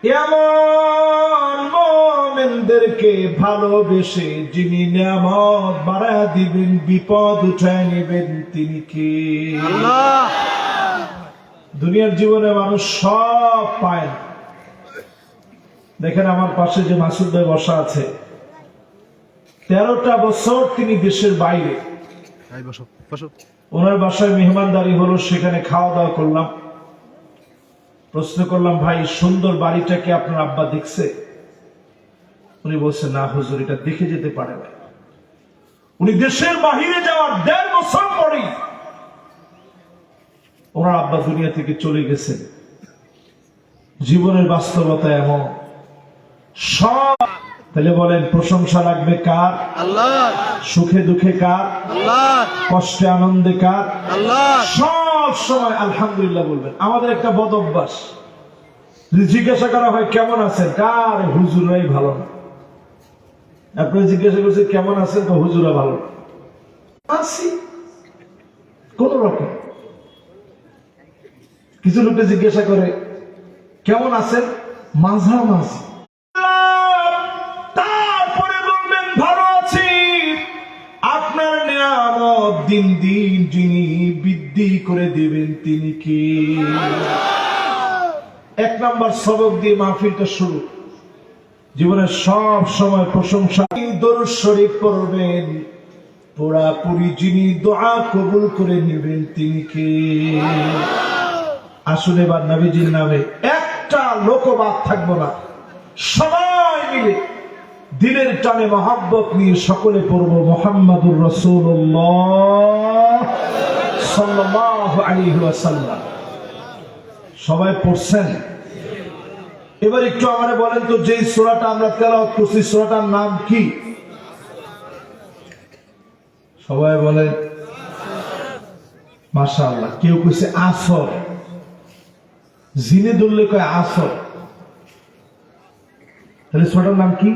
এমন মুমিনদেরকে ভালোবেসে যিনি নিয়ামত বাড়ায় দিবেন, বিপদ উঠায় নেবেন, তিনি কে? আল্লাহ। দুনিয়ার জীবনে মানুষ সব পায় না। দেখেন আমার পাশে যে মাসুদ ভাই বসা আছে, 13টা বছর তিনি দেশের বাইরে। ওনার বাসায় মেহমানদারি হলো, সেখানে খাওয়া দাওয়া করলাম। প্রশ্ন করলাম, ভাই সুন্দর বাড়িটা কি আপনার আব্বা দেখছে? উনি বলছে, না হুজুর, এটা দেখে যেতে পারে না। উনি দেশের বাহিরে যাওয়ার 1.5 বছর পরেই ওনার আব্বা দুনিয়া থেকে চলে গেছেন। জীবনের বাস্তবতা এমন। সব তাহলে বলেন, প্রশংসা লাগবে কার? আল্লাহ। সুখে দুঃখে কার? আল্লাহ। কষ্টে আনন্দে কার? আল্লাহ। সব সময় আলহামদুলিল্লাহ বলবেন। আমাদের একটা বদ অভ্যাস, জিজ্ঞাসা করা হয় কেমন আছেন, কার হুজুরাই ভালো না। আপনি জিজ্ঞাসা করছেন কেমন আছেন, তো হুজুরা ভালো না। আছি কোন রকম। কিছু লোকে জিজ্ঞাসা করে কেমন আছেন, মাঝামাঝি। তারপরে বলবেন ভালো আছি। আপনার নিয়ামত দিন দিন যিনি বৃদ্ধি করে দিবেন, তিনি কি? 1 নম্বর সবক দিয়ে মাহফিলটা শুরু। জীবনের সব সময় প্রশংসা। দরুদ শরীফ পড়বেন, পুরাপুরি যিনি দোয়া কবুল করে নেবেন, তিনি কে? আসুন এবার নবীজির নামে একটা লোকবাদ থাকবো না, সবাই মিলে দিনের টানে মহব্বত নিয়ে সকলে পড়ব মুহাম্মাদুর রাসূলুল্লাহ সাল্লাল্লাহু আলাইহি ওয়াসাল্লাম। সবাই পড়ছেন? এবার একটু আমারে বলেন তো, যে সূরাটা আমরা তেলাওয়াত করছি, সূরাটার নাম কি? সবাই বলেন মাশাআল্লাহ। কেউ কইছে আসর, জিনে ধরলে কয় আসর। তাহলে সূরাটার নাম কি?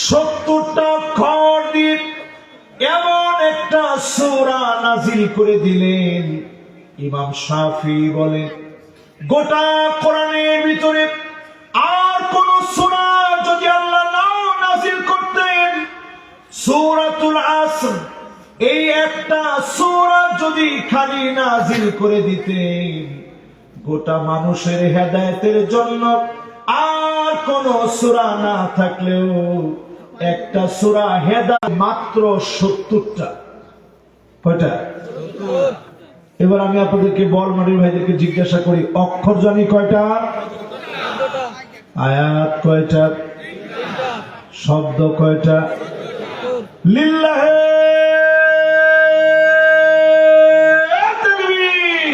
70টা খর দিয়ে এমন একটা সূরা নাজিল করে দিলেন। ইমাম শাফি বলেন, গোটা কোরআনের ভিতরে আর কোন সূরা যদি আল্লাহ নাও নাজিল করতেন, সূরাতুল আসর এই একটা সূরা যদি খালি নাজিল করে দিতেন, গোটা মানুষের হেদায়েতের জন্য আর কোন সূরা না থাকলেও একটা সূরা হেদায়েত মাত্র 70টা। কয়টা? এবার আমি আপনাদেরকে বলমারির ভাইদেরকে জিজ্ঞাসা করি, অক্ষর জানি কয়টা? আয়াত কয়টা? শব্দ কয়টা? লিল্লাহে তাকবীর।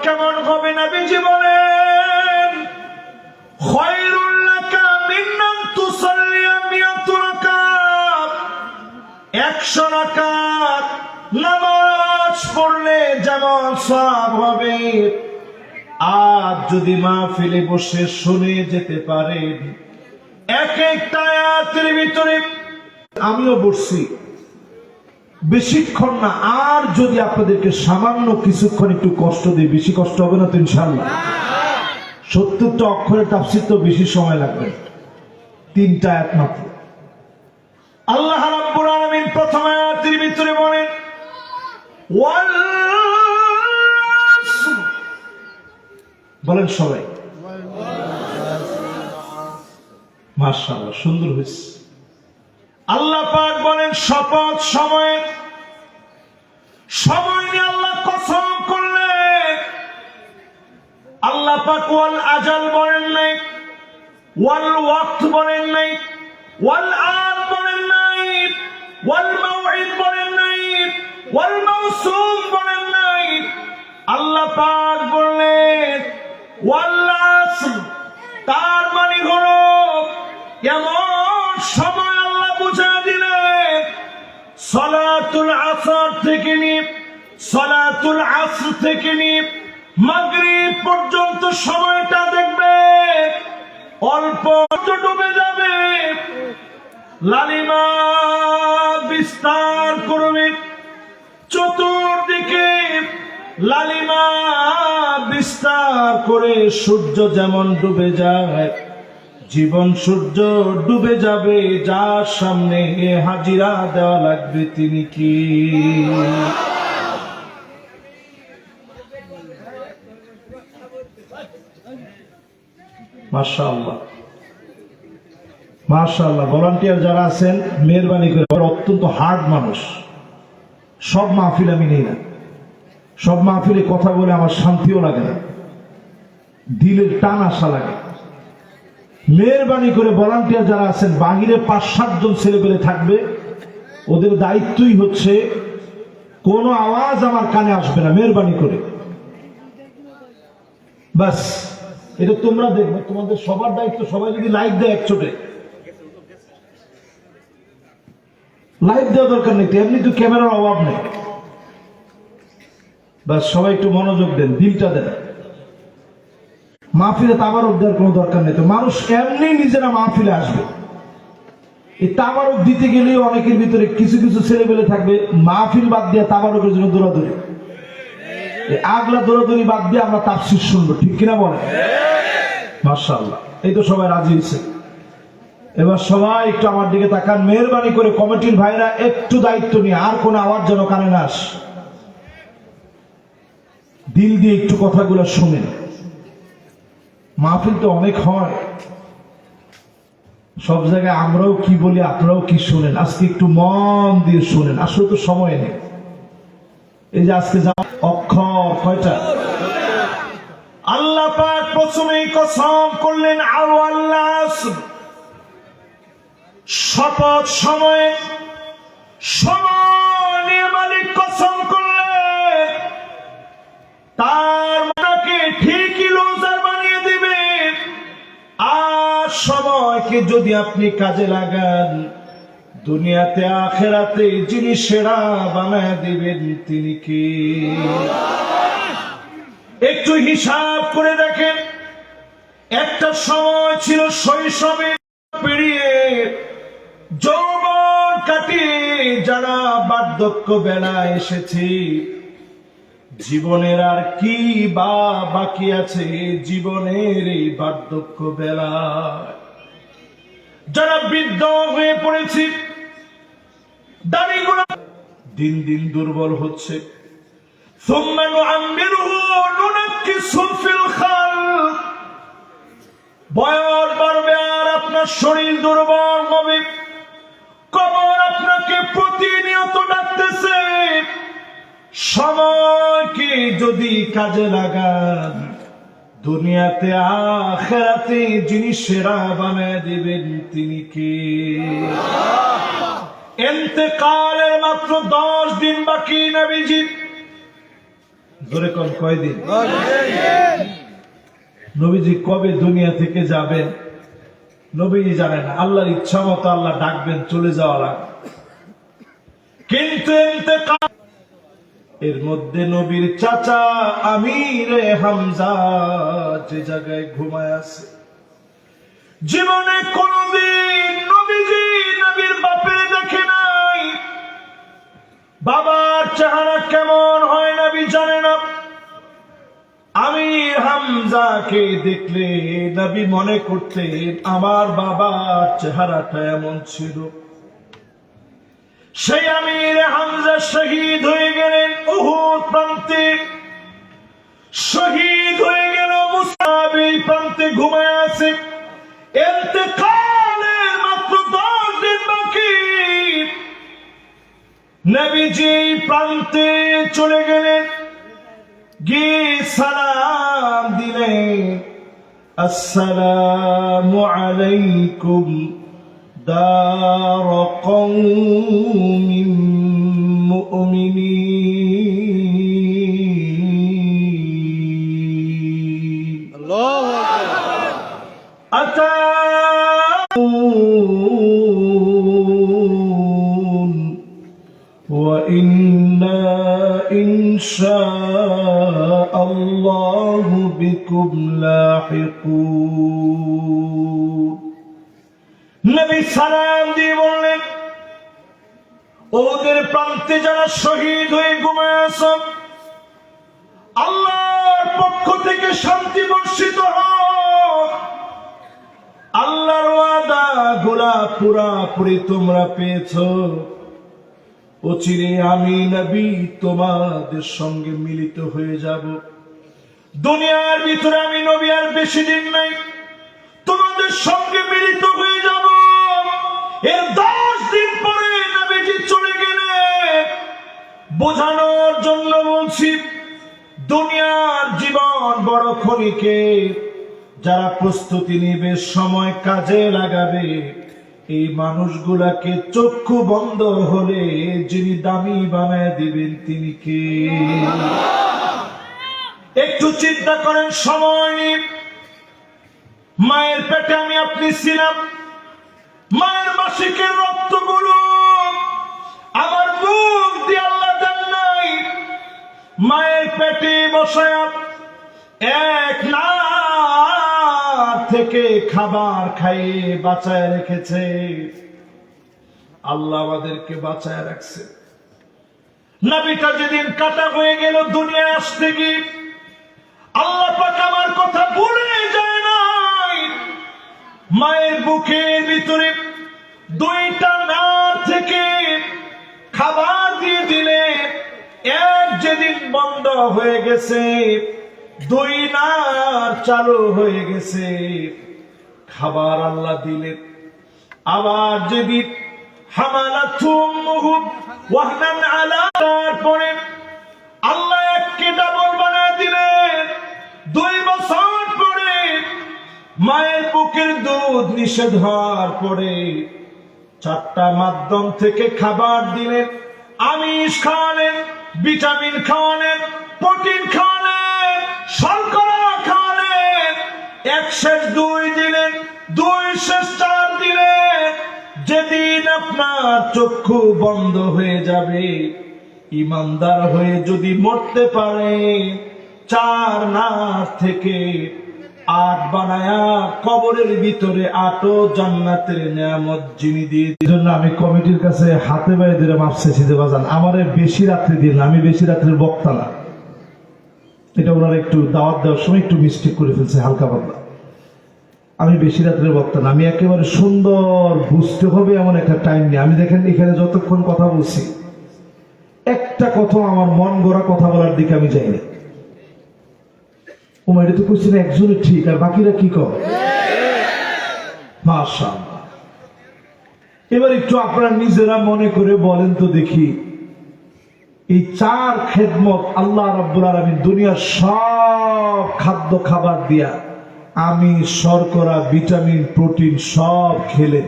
কেমন হবে? নবীজি বলেন, খায়রুল লাকা মিন আন তুসাল্লিয়া 100 রাকাত। 100 রাকাত নামাজ পড়লে যেমন সওয়াব হবে, আজ যদি মাহফিলে বসে শুনে যেতে পারেন এক একটা আয়াতের ভিতরে। আমিও বসছি বেশিক্ষণ না, আর যদি আপনাদেরকে সামান্য কিছুক্ষণ একটু কষ্ট দিই, বেশি কষ্ট হবে না তো ইনশাআল্লাহ? 70টা অক্ষরের তাফসীর তো বেশি সময় লাগবে, 3টা আয়াত মাত্র। আল্লাহ রাব্বুল আলামিন প্রথম আয়াতের ভিতরে বলেন, ওয়াল আসর। বলেন সবাই মাশাআল্লাহ, সুন্দর হয়েছে। আল্লাহ পাক বলেন শপথ সময়, সময় নিয়ে আল্লাহ কসম করলেন। আল্লাহ পাক ওয়াল আজাল বলেন নাই, ওয়াল ওয়াক্ত বলেন নাই, ওয়াল আন বলেন নাই, ওয়াল মাউইদ বলেন নাই, ওয়াল মাউসুম বলেন নাই। আল্লাহ পাক বললেন ওয়াল আসর। তার মানে হলো এমন সময় আল্লাহ বুঝা দিলেন, সালাতুল আসর থেকে নিয়ে সালাতুল আসর থেকে নিয়ে মাগরিব পর্যন্ত সময়টা দেখবে অল্প ডুবে যাবে, লালিমা বিস্তার করবে, চতুর্দিকে লালিমা বিস্তার করে সূর্য যেমন ডুবে যায়, জীবন সূর্য ডুবে যাবে, যার সামনে হাজিরা দেওয়া লাগবে তিনি কি? মাশাআল্লাহ মাশাআল্লাহ। ভলান্টিয়ার যারা আছেন মেহেরবানি করে, অত্যন্ত হার্ড মানুষ। সব মাহফিল আমি নেই না, সব মাহফিলে কথা বলে আমার শান্তিও লাগে না, দিলের টান আসা লাগে। মেহেরবানি করে ভলান্টিয়ার যারা আছেন, বাহিরে ৫-৭ জন ছেলেপেলে থাকবে, ওদের দায়িত্বই হচ্ছে কোনো আওয়াজ আমার কানে আসবে না, মেহেরবানি করে। বাস এটা তোমরা দেখবে, তোমাদের সবার দায়িত্ব। সবাই যদি লাইভ দেয় একচোটে, লাইভ দেওয়া দরকার নেই, এমনি তো ক্যামেরার অভাব নেই। বাস সবাই একটু মনোযোগ দেন, দিলটা দেন। মাহফিলে তাবারক দেওয়ার কোনো দরকার নেই, তো মানুষ এমনি নিজেরা মাহফিলে আসবে। এই তাবারক দিতে গেলেও অনেকের ভিতরে কিছু কিছু ছেলেপেলে থাকবে মাহফিল বাদ দিয়ে তাবারকের জন্য দৌড়াদৌড়ি, আগলা দৌড়াদৌড়ি বাদ দিয়ে আমরা তাফসীর শুনবো, ঠিক কিনা বলেন? মাশাআল্লাহ, এই তো সবাই রাজি হয়েছে। এবার সবাই একটু আমার দিকে তাকান, মেহেরবানি করে কমিটির ভাইরা একটু দায়িত্ব নিয়ে, আর কোনো আওয়াজ যেন কানে না আসে। দিল দিয়ে একটু কথাগুলো শুনেন। মাহফিল তো অনেক হয়, সব জায়গায় আমরাও কি বলি আপনারাও কি শুনেন, আজকে একটু মন দিয়ে শুনেন, আসলে তো সময় নেই। এই যে আজকে যা অক্ষর কয়টা, আল্লাহ পাক প্রথমেই কসম করলেন আর আল্লাহ, শপথ সময়ে সময় নিয়ে মালিক কসম করলেন, তার মাকে ঠিকই লুজার বানিয়ে দিবে। আর সময়কে যদি আপনি কাজে লাগান, দুনিয়াতে আখেরাতে যিনি সেরা বানায় দিবেন তিনি কি? একটু হিসাব করে দেখেন, একটা সময় ছিল শৈশবে পেরিয়ে যৌবন কাটিয়ে যারা বার্ধক্য বেলায় এসেছে, জীবনের আর কি বা বাকি আছে জীবনের এই বার্ধক্য বেলায়? যারা বৃদ্ধ হয়ে পড়েছে, দাড়িগুলো দিন দিন দুর্বল হচ্ছে, বয়স বাড়বে আর আপনার শরীর দুর্বল হবে, কবর আপনাকে প্রতিনিয়ত ডাকতেছে। সময়কে যদি কাজে লাগান, দুনিয়াতে আখিরাতে যিনি সেরা বানায় দিবেন তিনি কে? ইন্তেকালের মাত্র 10 দিন বাকি নবীজি। জোরে কোন কয়দিন? নবীজি কবে দুনিয়া থেকে যাবেন নবীজি জানেন না, আল্লাহর ইচ্ছা মতো আল্লাহ ডাকবেন, চলে যাওয়া লাগবে। কিন্তু ইন্তেকাল এর মধ্যে নবীর চাচা আমিরে হামজা যে জায়গায় ঘুমায় আছে, জীবনে কোনদিন নবীজি নবীর বাপের দেখে নাই। বাবার চেহারা কেমন হয় নবী জানে না। আমির হামজাকে দেখলে নবী মনে করতেন আমার বাবার চেহারাটা এমন ছিল। সেই আমির হামজা শহীদ হয়ে গেলেন উহুদ প্রান্তে, শহীদ হয়ে গেল মুসাব এই প্রান্তে ঘুমায় আছে। ইন্তেকালের মাত্র 10 দিন বাকি, নবীজি প্রান্তে চলে গেলেন, গিয়ে সালাম দিলেন, আসসালামু আলাইকুম দার কওমিন মুমিনিন। আল্লাহু আকবার। আতাউন ওয়া ইন্না ইনশাআল্লাহু বিকুম লাহিকুন। নবী সালাম দিয়ে বললেন, ওদের প্রান্তে যারা শহীদ হয়ে ঘুমায় আছেন, আল্লাহর পক্ষ থেকে শান্তি বর্ষিত হোক। আল্লাহর ওয়াদা গুলা পুরাপুরি তোমরা পেয়েছো। অচিরে আমি নবী তোমাদের সঙ্গে মিলিত হয়ে যাব। দুনিয়ার ভিতরে আমি নবী আর বেশি দিন নাই, তোমাদের সঙ্গে মিলিত হয়ে যাব। এর 10 দিন পরে নবীজি চলে গেলে বোঝানোর জন্য বলছি, দুনিয়ার জীবন বড় ক্ষণিকে। যারা প্রস্তুতি নিবে, সময় কাজে লাগাবে, এই মানুষগুলাকে চক্ষু বন্ধ হলে যিনি দামি বানায় দিবেন তিনি কে? একটু চিন্তা করেন। সময় নিয়ে মায়ের পেটে আমি আপনি ছিলাম, মায়ের মাসিকের রক্তগুলো আমার মুখ দিয়ে আল্লাহ দেন নাই। মায়ের পেটে বসায়া এক না থেকে খাবার খাইয়ে বাঁচায় রেখেছে। আল্লাহ আমাদেরকে বাঁচায় রাখছে। নবীটা যেদিন কাটা হয়ে গেল দুনিয়ায় আসতে গিয়ে, আল্লাহ পাক আমার কথা ভুলে যায় নাই। মায়ের বুকের ভিতরে 2টা নার থেকে খাবার দিয়ে দিলে, এক যেদিন বন্ধ হয়ে গেছে, 2 নার চালু হয়ে গেছে। খাবার আল্লাহ দিলেন। আবার যেদিন হামালাতহু উম্মুহু ওয়াহনান আলা, তারপরে আল্লাহ এককে ডাবল বানায় দিলেন। 2 বছর পরে মায়ের বুকের দুধ নিষেধ হওয়ার পরে 4টা মাধ্যম থেকে খাবার দিলেন। আমিষ খাওয়ালেন, ভিটামিন খাওয়ালেন, প্রোটিন খাওয়ালেন, শর্করা খাওয়ালেন। 1 শেষ 2 দিলেন, 2 শেষ 4 দিলেন। যেদিন আপনার চক্ষু বন্ধ হয়ে যাবে, ইমানদার হয়ে যদি মরতে পারে, 4 নার থেকে 8 বানায়া কবরের ভিতরে 8ও জান্নাতের নিয়ামত যিনি দিয়ে। জন্য আমি কমিটির কাছে হাতে বাইরে দিলে মাপ চেয়েছি যে বাজান আমারে বেশি রাত্রি দিন, আমি বেশি রাত্রির বক্তা না। এটা ওনারা একটু দাওয়াত দেওয়ার সময় একটু মিস্টেক করে ফেলছে, হালকা পাতলা। আমি বেশি রাত্রের বক্তা না, আমি একেবারে সুন্দর বুঝতে হবে এমন একটা টাইম নিয়ে। আমি দেখেন এখানে যতক্ষণ কথা বলছি, একটা কথা আমার মন গড়া কথা বলার দিকে আমি যাই না। এটা তো করছি না একজনের ঠিক, আর বাকিরা কি কর। মাশাআল্লাহ। এবার একটু আপনারা নিজেরা মনে করে বলেন তো দেখি, এই 4 খেদমত আল্লাহ রাব্বুল আলামিন দুনিয়ার সব খাদ্য খাবার দিয়া, আমি শর্করা, ভিটামিন, প্রোটিন সব খেলে,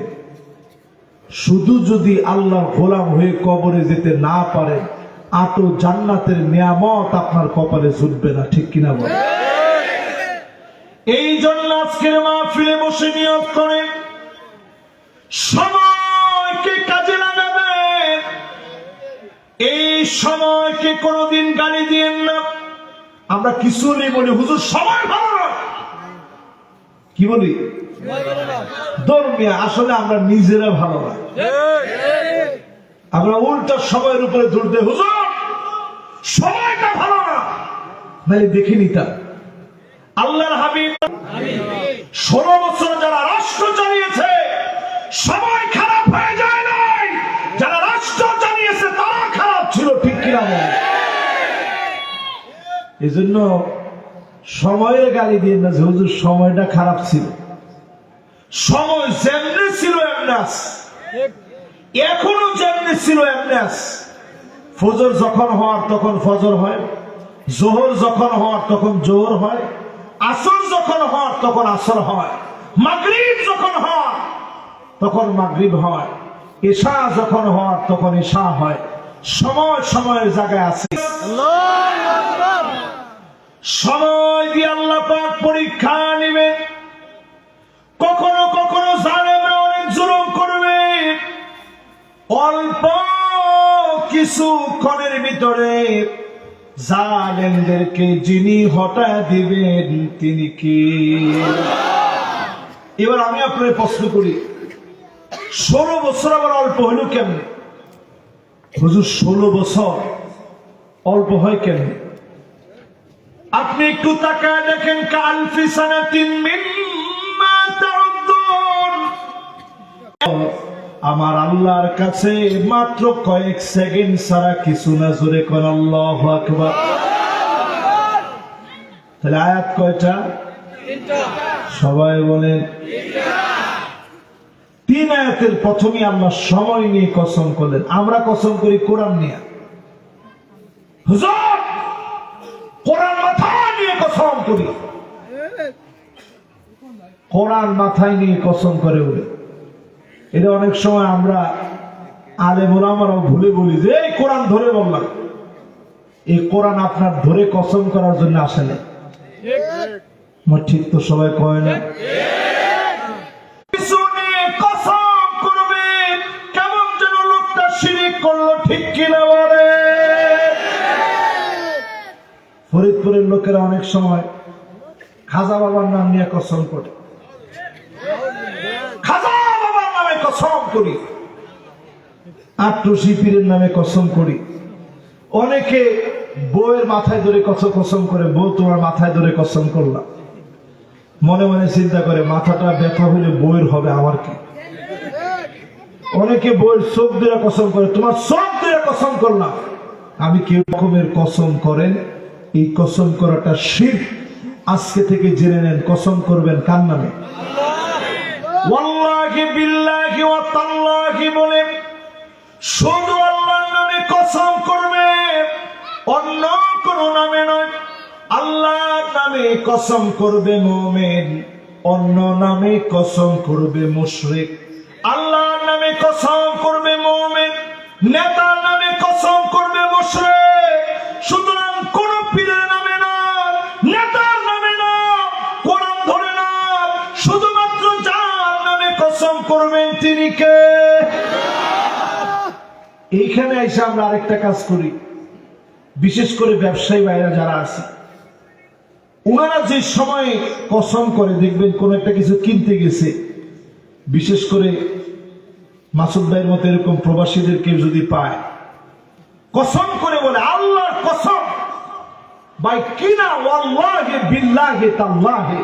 শুধু যদি আল্লাহর গোলাম হয়ে কবরে যেতে না পারেন, 8ও জান্নাতের নিয়ামত আপনার কপালে জুটবে না। ঠিক কিনা বলেন? এই জন্য আজকের মাহফিলে বসে নিয়ত করেন, সময়কে কাজে লাগাবেন। এই সময়কে কোনোদিন গালি দিয়েন না। আমরা কিছু নেই বলি, হুজুর সময় ভালো না, কি বলি ধর্মিয়া, আসলে আমরা নিজেরা ভালো না। আমরা উল্টা সময়ের উপরে ধরতে, হুজুর সময়টা ভালো না, নাহলে দেখে নিতাম। আল্লাহর হাবিব 16 বছর যারা রাষ্ট্র চালিয়েছে, সময় খারাপ হয়ে যায় নাই। যারা রাষ্ট্র চালিয়েছে তারা খারাপ ছিল। ঠিক কিনা বলেন? এই জন্য সময়ের গালি দিয়ে না যে হুজুর সময়টা খারাপ ছিল। সময় যেমনি ছিল এমনি আছে, এখনো যেমনি ছিল এমনি আছে। ফজর যখন হওয়ার তখন ফজর হয়, জোহর যখন হওয়ার তখন জোহর হয়, আসর যখন হওয়ার তখন আসর হয়, মাগরিব যখন হয় তখন মাগরিব হয়, ঈশা যখন হওয়ার তখন ঈশা হয়। সময় সময়ের জায়গায় আছে। সময় দিয়ে আল্লাহ পাক পরীক্ষা নিবে। কখনো কখনো জালেমরা অনেক জুলুম করবে, অল্প কিছুক্ষণের ভিতরে জালেমদেরকে যিনি হটায় দিবেন তিনি কি? এবার আমি আপনার প্রশ্ন করি, 16 বছর আবার অল্প হইল কেমনে? হুজুর 16 বছর অল্প হয় কেমনে? আপনি একটু তাকায় দেখেন কালফি সানাতিন মিম্মা তাউদ্দুন, আমার আল্লাহর কাছে মাত্র কয়েক সেকেন্ড ছাড়া কিছু না। জোরে কোন আল্লাহু আকবার। তাহলে আয়াত কয়টা? সবাই বলেন। 3 আয়াতের প্রথমে আল্লাহ সময় নিয়ে কসম করলেন। আমরা কসম করি কোরআন নিয়ে। হুজুর কোরআন মাথায় নিয়ে কসম করি, কোরআন মাথায় নিয়ে কসম করে বলে। এটা অনেক সময় আমরা আলেম ওলামারাও ভুলে বলি যে এই কোরআন ধরে বললাম। এই কোরআন আপনার ধরে কসম করার জন্য আসে না। ঠিক তো সবাই কয় না? কসম করবে কেমন যেন লোকটা শিরিক করলো, ঠিক কিনা বলে? ফরিদপুরের লোকেরা অনেক সময় খাজা বাবার নাম নিয়ে কসম করে। খাজা বাবার নামে কসম করি, আট্টুসি পীরের নামে কসম করি। অনেকে বউয়ের মাথায় ধরে কসম করে, বউ তোমার মাথায় ধরে কসম করলাম। মনে মনে চিন্তা করে মাথাটা ব্যথা হইলে বউয়ের হবে, আমার কি? অনেকে বউয়ের চোখ দিয়ে কসম করে, তোমার চোখ দিয়ে কসম করলাম। আমি কি রকমের কসম করেন? এই কসম করাটা শিরক। আজকে থেকে জেনে নেন কসম করবেন কার নামে? ওয়াল্লাহি বিল্লাহি ওয়া তাল্লাহি বলে শুধু আল্লাহর নামে কসম করবে, অন্য কোন নামে নয়। আল্লাহর নামে কসম করবে মুমিন, অন্য নামে কসম করবে মুশরিক। আল্লাহর নামে কসম করবে মুমিন, নেতার নামে কসম করবে মুশরিক। সুতরাং কোন পীরের নামে না, নেতার নামে না, কোরআন ধরে না, শুধুমাত্র যার নামে কসম করবেন তিনি কে? এইখানে এসে আমরা আরেকটা কাজ করি, বিশেষ করে ব্যবসায়ী ভাইরা যারা আছে, ওনারা যে সময় কসম করে দেখবেন কোন একটা কিছু কিনতে গেছে, বিশেষ করে মাসুদ ভাইয়ের মতো এরকম প্রবাসীদেরকে যদি পায়, কসম করে বলে আল্লাহর কসম ভাই কিনা, ওয়াল্লাহি বিল্লাহি তাল্লাহি,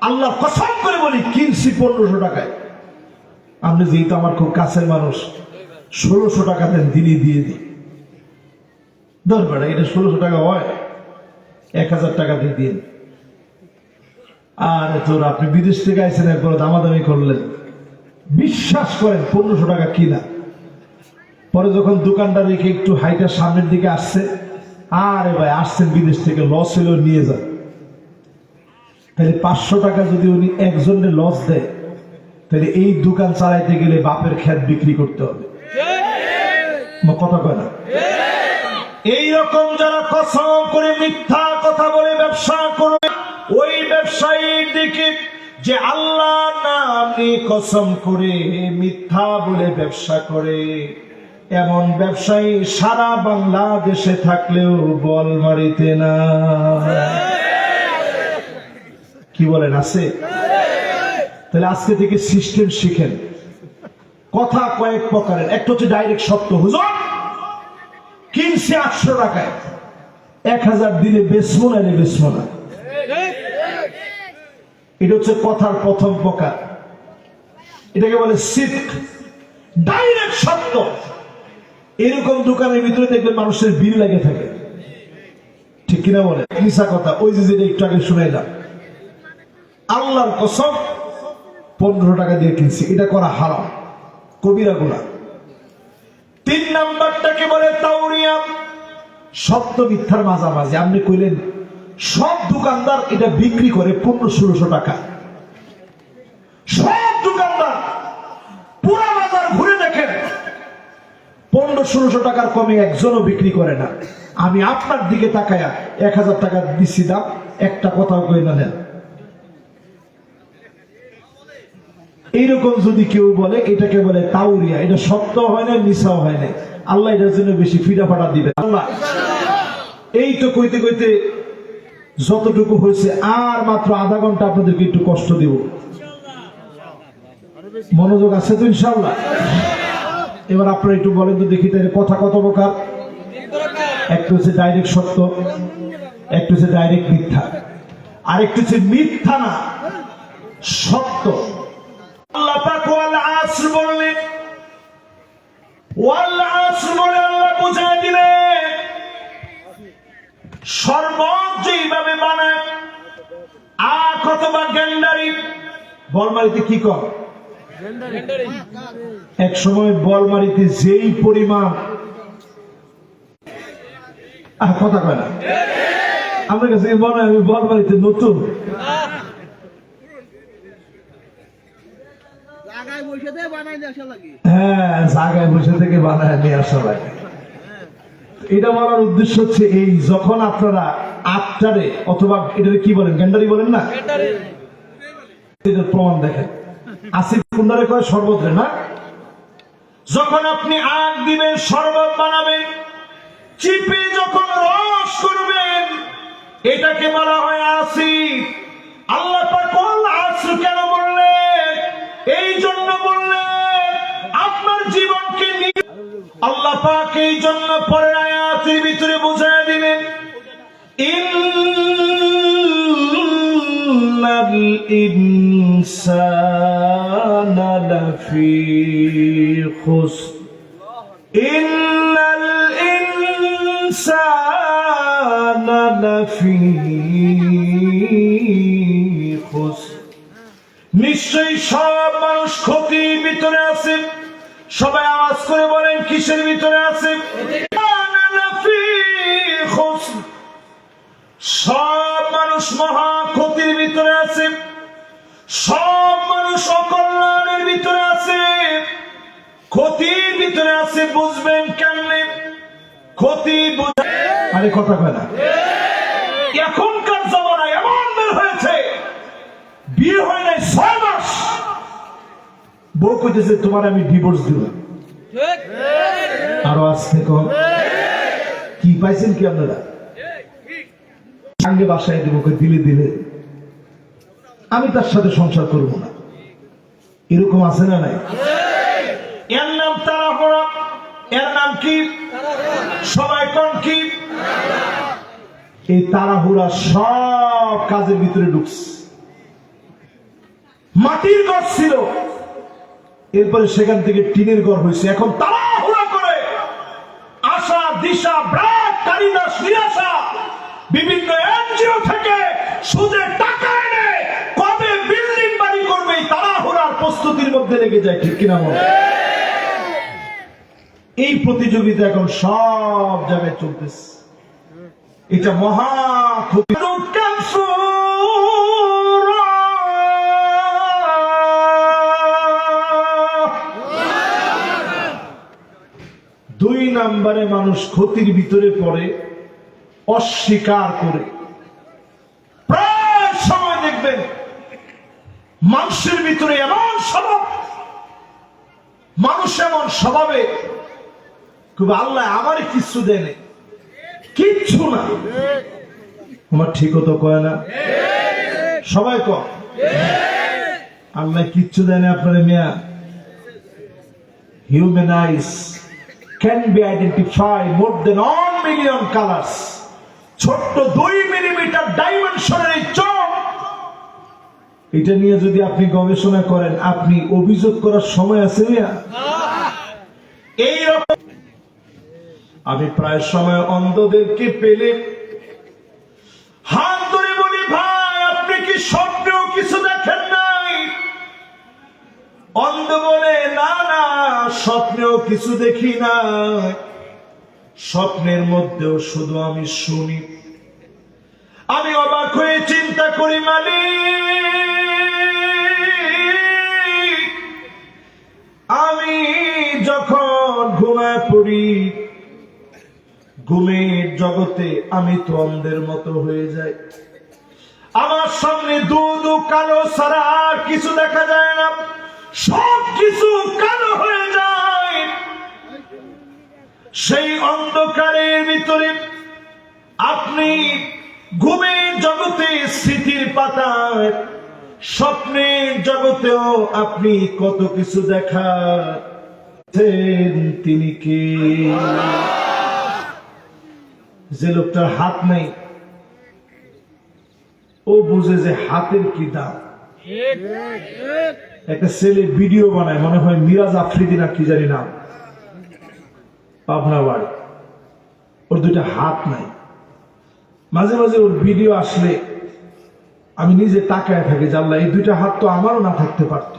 আল্লাহর কসম করে বলি কিনছি 1500 টাকায়। আপনি যেহেতু আমার খুব কাছের মানুষ, 1600 টাকা দেন, দিনই দিয়ে দিই। দরবার এটা 1600 টাকা হয়, 1000 টাকা দিয়ে দিন। আর তোর আপনি বিদেশ থেকে আইসেন, একবার দামাদামি করলেন, বিশ্বাস করেন 1500 টাকা কিনা। পরে যখন দোকানটা রেখে একটু হাইটা সামনের দিকে আসছে, আরে ভাই আসছেন বিদেশ থেকে, লস হলেও নিয়ে যান। তাহলে 500 টাকা যদি উনি একজনের লস দেয়, তাহলে এই দোকান চালাইতে গেলে বাপের ক্ষেত বিক্রি করতে হবে। কথা কয় না? এইরকম যারা কসম করে মিথ্যা কথা বলে ব্যবসা করবে, ওই ব্যবসায়ীর দিকে যে আল্লাহর নাম নিয়ে কসম করে মিথ্যা বলে ব্যবসা করে, এমন ব্যবসায়ী সারা বাংলাদেশে থাকলেও বলমারিতে না। কি বলেন, আছে? তাহলে আজকে থেকে সিস্টেম শিখেন। কথা কয়েক প্রকারের, একটা হচ্ছে ডাইরেক্ট সত্য। হুজুর কিনছে 800 টাকায়, 1000 দিলে বেচবো না, বেচবো না। এটা হচ্ছে কথার প্রথম প্রকার, এটাকে বলে সিদ্ক, ডাইরেক্ট সত্য। এরকম দোকানের ভিতরে দেখবেন মানুষের বিল লাগে থাকে, ঠিক কিনা বলে? মিশা কথা। ওই যে যেটা একটু আগে শুনাইলাম, আল্লাহর কসম 1500 টাকা দিয়ে কিনছি, এটা করা হারাম, কবিরা গুনাহ। 3 নাম্বারটাকে বলে তাওরিয়া, সত্য মিথ্যার মাঝামাঝি। আপনি কইলেন সব দোকানদার এটা বিক্রি করে 1500-1600 টাকা, সব দোকানদার পুরো বাজার ঘুরে দেখেন 1500-1600 টাকার কমে একজনও বিক্রি করে না। আমি আপনার দিকে তাকায়া 1000 টাকা দিচ্ছি দাম, একটা কথাও কই না। এইরকম যদি কেউ বলে, এটাকে বলে তাওরিয়া। এটা সত্য হয় না, মিছাও হয় না। আল্লাহ এটার জন্য বেশি ফিডা ফাটা দিবে। আল্লাহ এই তো কইতে কইতে যতটুকু হয়েছে, আর মাত্র আধা ঘন্টা আপনাদেরকে একটু কষ্ট দিব। মনোযোগ আছে তো ইনশাআল্লাহ? এবার আপনারা একটু বলেন তো দেখি, তাহলে কথা কত প্রকার? একটা হচ্ছে ডাইরেক্ট সত্য, একটু হচ্ছে ডাইরেক্ট মিথ্যা, আরেকটু হচ্ছে মিথ্যা না, সত্য। আল্লাহ পাক ওয়াল আসর বললেন, ওয়াল আসর বলে আল্লাহ বুঝিয়ে দিলেন শরবত যেইভাবে বানায় আখ অথবা গেন্ডারি, বলমারিতে কি কর, এক সময় বলমারিতে যেই পরিমাণ কথা কয় না, আমার কাছে মনে হয় আমি বলমারিতে নতুন, হ্যাঁ জায়গায় বসে থেকে বানায় নিয়ে আসা লাগে। এটা বলার উদ্দেশ্য হচ্ছে এই, যখন আপনারা আটটারে অথবা এটা কি বলেন, গেন্ডারি বলেন না, এটার প্রমাণ দেখেন। আসিফ কুন্ডারে কয় শরবত রে না, যখন আপনি আগ দিবেন শরবত বানাবেন, চিপে যখন রস করবেন, এটাকে বলা হয় আসিফ। আল্লাহ পাক ওয়াল আসর কেন বললেন? এই জন্য বললেন আপনার জীবনকে নিয়ে। আল্লাহ পাক এই জন্য পরের আয়াতের ভিতরে বুঝিয়ে দিলেন, ইন্নাল ইনসানা লাফি খুসর, ইন্নাল ইনসানা লাফি খুসর, নিশ্চয়ই সব মানুষ ক্ষতির ভিতরে আছে। সবাই আওয়াজ করে বলেন কিসের ভিতরে আছে? সব মানুষ মহা ক্ষতির ভিতরে আছে, সব মানুষ অকল্যাণের ভিতরে আছে, ক্ষতির ভিতরে আছে। বুঝবেন কেমনে? ক্ষতি আরে কথা কয় না, এখনকার জামানায় এমন বের হয়েছে, বিয়ে হয় নাই 6 মাস, বউ কইতেছে তোমার আমি ডিভোর্স দিব, আরো আসতে কম। কি পাইছেন কি আপনারা? সঙ্গে বাসায় দিব, দিলে দিলে আমি তার সাথে সংসার করব না, এরকম আছে না নাই? এর নাম তাড়াহুড়া, এর নাম কি? সবাই কোন কি? এই তাড়াহুড়া সব কাজের ভিতরে ঢুকছে। মাটির ঘর ছিল, এরপরে সেখান থেকে টিনের ঘর হয়েছে। এখন তাড়াহুড়া করে আশা দিশা ব্রাক কারিদাস নিরাশা বিভিন্ন এনজিও থেকে সুদে টাকা এনে কবে বিল্ডিং বাড়ি করবে, তাড়াহুড়ার প্রস্তুতির মধ্যে লেগে যায়, ঠিক কিনা বল? এই প্রতিযোগিতা এখন সব জায়গায় চলতেছে। এটা মহা ক্ষতি। দুই নম্বরে মানুষ ক্ষতির ভিতরে পড়ে, অস্বীকার করে। প্রায় সময় দেখবেন মানুষের ভিতরে এমন স্বভাব, মানুষ এমন স্বভাবে আল্লাহ আমারে কিচ্ছু দেয়, কিচ্ছু না। আমার ঠিক তো কয় না? সবাই কয় আল্লাহ কিচ্ছু দেয় না আপনারে মিয়া। Human eyes can be identified more than 1 million colors. ছোট্ট 2 মিলিমিটার ডাইমেনশনের এই চোখ, এটা নিয়ে যদি আপনি গবেষণা করেন, আপনি অভিযোগ করার সময় আছে মিয়া? এইরকম আমি প্রায় সময় অন্ধদেরকে পেলে হাত ধরে বলি, ভাই আপনি কি স্বপ্নেও কিছু দেখেন নাই? অন্ধ বলে, না না স্বপ্নেও কিছু দেখি না, স্বপ্নের মধ্যেও শুধু আমি শুনি। আমি অবাক হয়ে চিন্তা করি, মালিক আমি যখন ঘুমায় পড়ি, ঘুমের জগতে আমি তো অন্ধের মতো হয়ে যাই। আমার সামনে দু কালো ছাড়া আর কিছু দেখা যায় না, সব কিছু কালো হয়ে যায়। সেই অন্ধকারের ভিতরে আপনি ঘুমের জগতে স্মৃতির পাতায়, স্বপ্নের জগতেও আপনি কত কিছু দেখাচ্ছেন। তিনি কে? যে লোকটার হাত নাই, ও বুঝে যে হাতের কি দাম। একটা ছেলে ভিডিও বানায়, মনে হয় মিরাজ আফ্রিদি না কি জানি নাম, পাবনা বাড়ি। ওর দুইটা হাত নাই। মাঝে মাঝে ওর ভিডিও আসলে আমি নিজে তাকায় থাকি, জানলা এই দুইটা হাত তো আমারও না থাকতে পারত।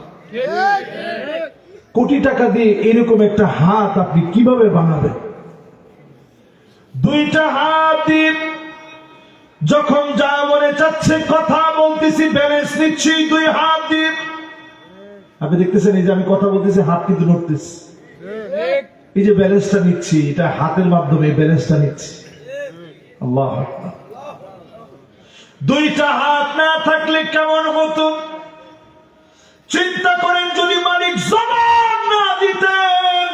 কোটি টাকা দিয়ে এরকম একটা হাত আপনি কিভাবে বানাবেন? দুইটা হাত দিয়ে যখন যা মনে চাচ্ছে কথা বলতেছি, ব্যালেন্স নিচ্ছি দুই হাত দিয়ে। আপনি দেখতেছেন এই যে আমি কথা বলতেছি, হাত কিন্তু নড়তেছে। এই যে ব্যালেন্সটা নিচ্ছি, এটা হাতের মাধ্যমে ব্যালেন্সটা নিচ্ছি। আল্লাহু আকবার। দুইটা হাত না থাকলে কেমন হতো চিন্তা করেন। যদি মালিক জবান না দিতেন,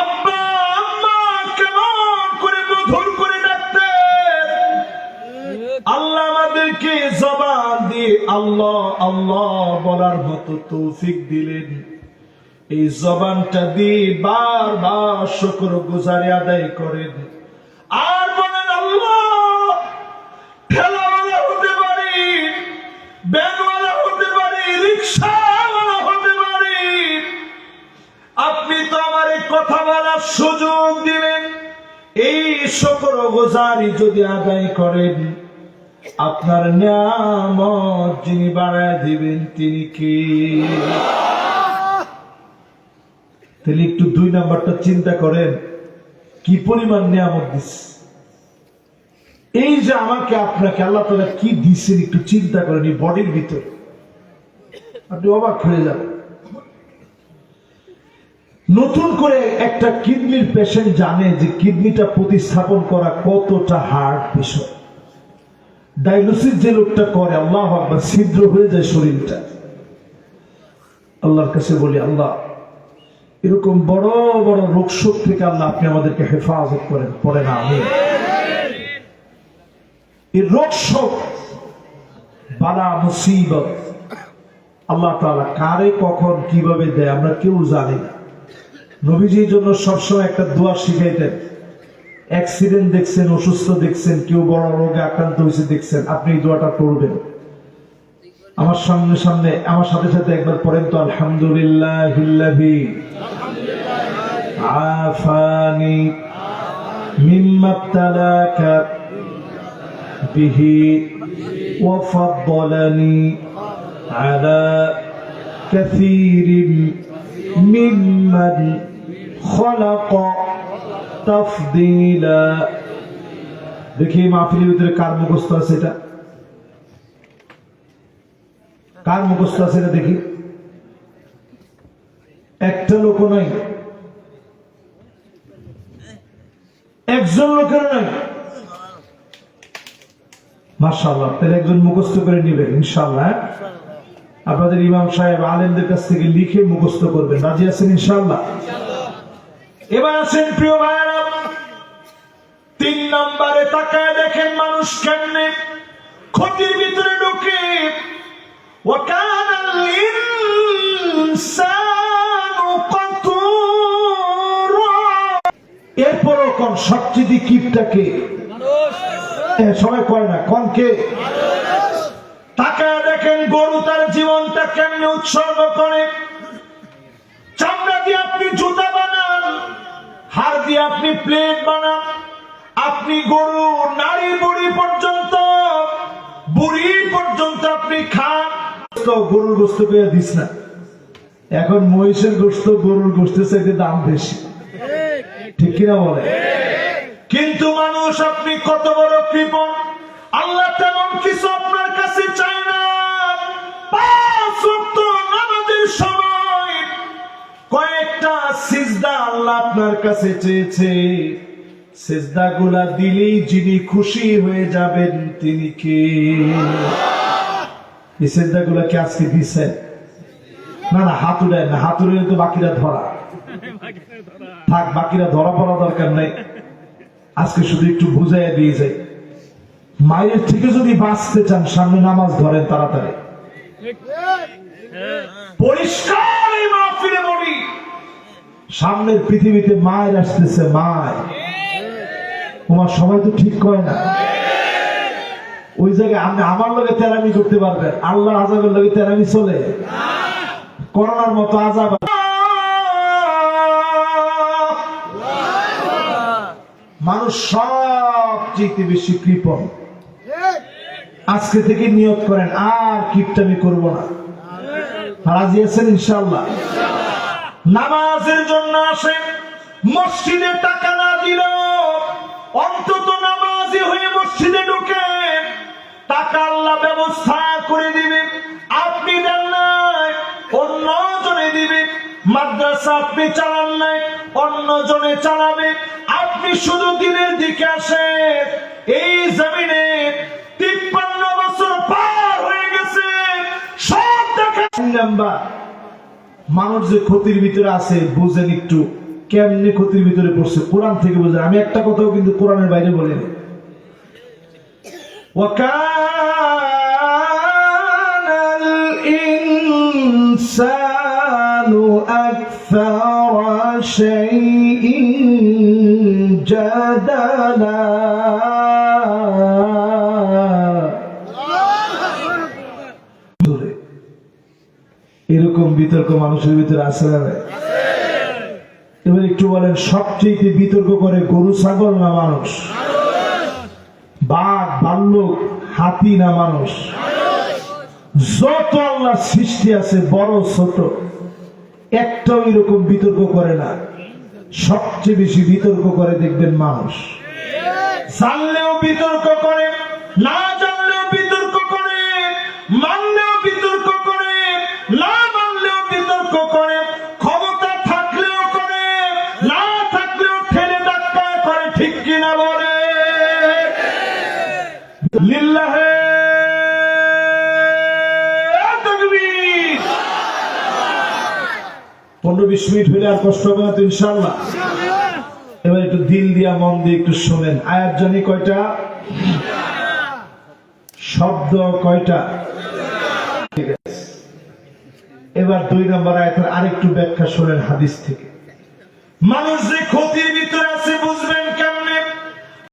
আব্বা আম্মা কেমন করে মধুর করে ডাকতেন। আল্লাহ আমাদেরকে জবান দিয়ে আল্লাহ আল্লাহ বলার মতো তৌফিক দিলেন। এই জবানটা দিয়ে বারবার শুকর গুজারি আদায় করেন আর বলেন আল্লাহ। ঠেলাওয়ালা হতে পারি, ব্যানওয়ালা হতে পারি, রিক্সাওয়ালা হতে পারি, আপনি তো আমার কথা বলার সুযোগ দিলেন। এই শুকর গুজারি যদি আদায় করেন, আপনার নিয়ামত যিনি বাড়ায় দিবেন তিনি কি? তাহলে একটু 2 নাম্বারটা চিন্তা করেন, কি পরিমাণ নিয়ামত দিচ্ছে। এই যে আমাকে আপনাকে আল্লাহ তাআলা কি দিচ্ছেন একটু চিন্তা করেন। এই বডির ভিতরে আপনি অবাক হয়ে যাবেন। নতুন করে একটা কিডনির পেশেন্ট জানে যে কিডনিটা প্রতিস্থাপন করা কতটা হার্ড বিষয়। ডায়ালিসিস যে লোকটা করে, আল্লাহু আকবার, ছিদ্র হয়ে যায় শরীরটা। আল্লাহর কাছে বলি, আল্লাহ এরকম বড় বড় রোগ শোক থেকে আল্লাহ আপনি আমাদেরকে হেফাজত করেন। পড়ে না আমি এই রোগ শোক বালা মুসিবত আল্লাহ তাআলা কারে কখন কিভাবে দেয় আমরা কেউ জানি না। নবীজির জন্য সবসময় একটা দোয়া শিখাইতেন। অ্যাক্সিডেন্ট দেখছেন, অসুস্থ দেখছেন, কেউ বড় রোগে আক্রান্ত হয়েছে দেখছেন, আপনি এই দোয়াটা পড়বেন। আমার সামনে সামনে আমার সাথে সাথে একবার পড়েন তো, আলহামদুলিল্লাহিল্লাযী আফানি মিম্মা ইবতালাকা বিহি ওয়া ফাদ্দালানি আলা কাসীরিন মিম্মান খালাকা তাফদীলা। দেখি মাহফিলের ভিতরে কার মুখস্থ আছে এটা? কার মুখস্থ আছে এটা দেখি? একটা লোক নাই, একজন লোকের নাই। মাশাআল্লাহ, তাহলে একজন মুখস্থ করে নিবেন ইনশাআল্লাহ। আপনাদের ইমাম সাহেব আলেমদের কাছ থেকে লিখে মুখস্থ করবেন। রাজি আছেন ইনশাআল্লাহ? এবার আছেন প্রিয় ভাইরা, 3 নম্বরে তাকায় দেখেন মানুষ কেমনে ক্ষতির ভিতরে ঢুকে। ওয়াকানাল ইনসানু কাতুরা। এরপরও কোন সবচেয়ে কিপটাকে সবাই কয় না, কোন কে? তাকায় দেখেন গরু তার জীবনটা কেমনে উৎসর্গ করে। চামড়া দিয়ে আপনি জুতা বানান, হাড় দিয়ে আপনি প্লেট বানান, আপনি গরু নারী বুড়ি পর্যন্ত আপনি খান। গরুর গোস্ত পেয়ে দিস না, এখন মহিষের গোস্ত গরুর গোস্তের চাইতে দাম বেশি, ঠিক কিনা বলে? কিন্তু মানুষ আপনি কত বড় কৃপণ। আল্লাহ তেমন কিছু আপনার কাছে চায় না। 5 ওয়াক্ত নামাজের সময় কয়েকটা সিজদা আল্লাহ আপনার কাছে চেয়েছে। সিজদা গুলা দিলেই যিনি খুশি হয়ে যাবেন তিনি কে? এই সিজদা গুলা কি আজকে দিচ্ছেন? না না, হাত উড়ায় না, হাত উড়ে তো বাকিরা ধরা থাক, বাকিরা ধরা পড়া দরকার নাই। আজকে শুধু একটু বুঝাইয়া দিয়ে যায়, মায়ের থেকে যদি বাঁচতে চান সামনে নামাজ ধরেন তাড়াতাড়ি। পরিষ্কার এই মাহফিলে বলি, সামনের পৃথিবীতে মায়ের আসতেছে। মায় তোমার সবাই তো ঠিক কয় না, ওই জায়গায় আপনি আমার লগে তেরামি করতে পারবেন, আল্লাহ আযাবের লগে তেরামি চলে? করোনার মতো আযাব। মানুষ সবচেয়ে বেশি কৃপণ। আজকে থেকে নিয়ত করেন আর কিপটামি করব না। রাজি আছেন ইনশাআল্লাহ? নামাজের জন্য আসেন, মসজিদে টাকা না দিলেও অন্তত নামাজি হয়ে মসজিদে ঢুকে টাকা আল্লাহ ব্যবস্থা করে দিবে। আপনি দেন নাই, অন্য জনে দিবে। মাদ্রাসা আপনি চালান নাই, অন্য জনে চালাবে। আপনি শুধু দিনের দিকে আসেন। এই জমিনে 53 বছর পার হয়ে গেছে, সব দেখা নাম্বার। মানুষ যে ক্ষতির ভিতরে আছে বুঝেন একটু, কেমনে ক্ষতির ভিতরে পড়ছে কোরআন থেকে বুঝেন। আমি একটা কথাও কিন্তু কোরআনের বাইরে বলিনি। ওয়াকানাল ইনসানু আকসারা শাইইন জাদালা। এরকম বিতর্ক মানুষের ভিতরে আছে না? এবার একটু বলেন, সবচেয়ে বিতর্ক করে গরু ছাগল না মানুষ? বাঘ ভাল্লুক হাতি না মানুষ? যত আল্লাহর সৃষ্টি আছে বড় ছোট, একটাও এরকম বিতর্ক করে না। সবচেয়ে বেশি বিতর্ক করে দেখবেন মানুষ। জানলেও বিতর্ক করে, না জানলেও বিতর্ক করে, মানলেও বিতর্ক করে, না মানলেও বিতর্ক করে, ক্ষমতা থাকলেও করে, না থাকলেও ঠেলে ধাক্কা করে। ঠিক কিনা বলে? লিল্লাহে তাকবীর। 15-20 মিনিট হলে আর কষ্ট হবে না তো ইনশাআল্লাহ? এবার একটু দিল দিয়া মন দিয়ে একটু শোনেন। আয়াত জানি কয়টা? শব্দ কয়টা? ঠিক আছে, এবার 2 নম্বর আয়াতের আরেকটু ব্যাখ্যা শোনেন হাদিস থেকে। মানুষ যে ক্ষতির ভিতরে আছে বুঝবেন কেন?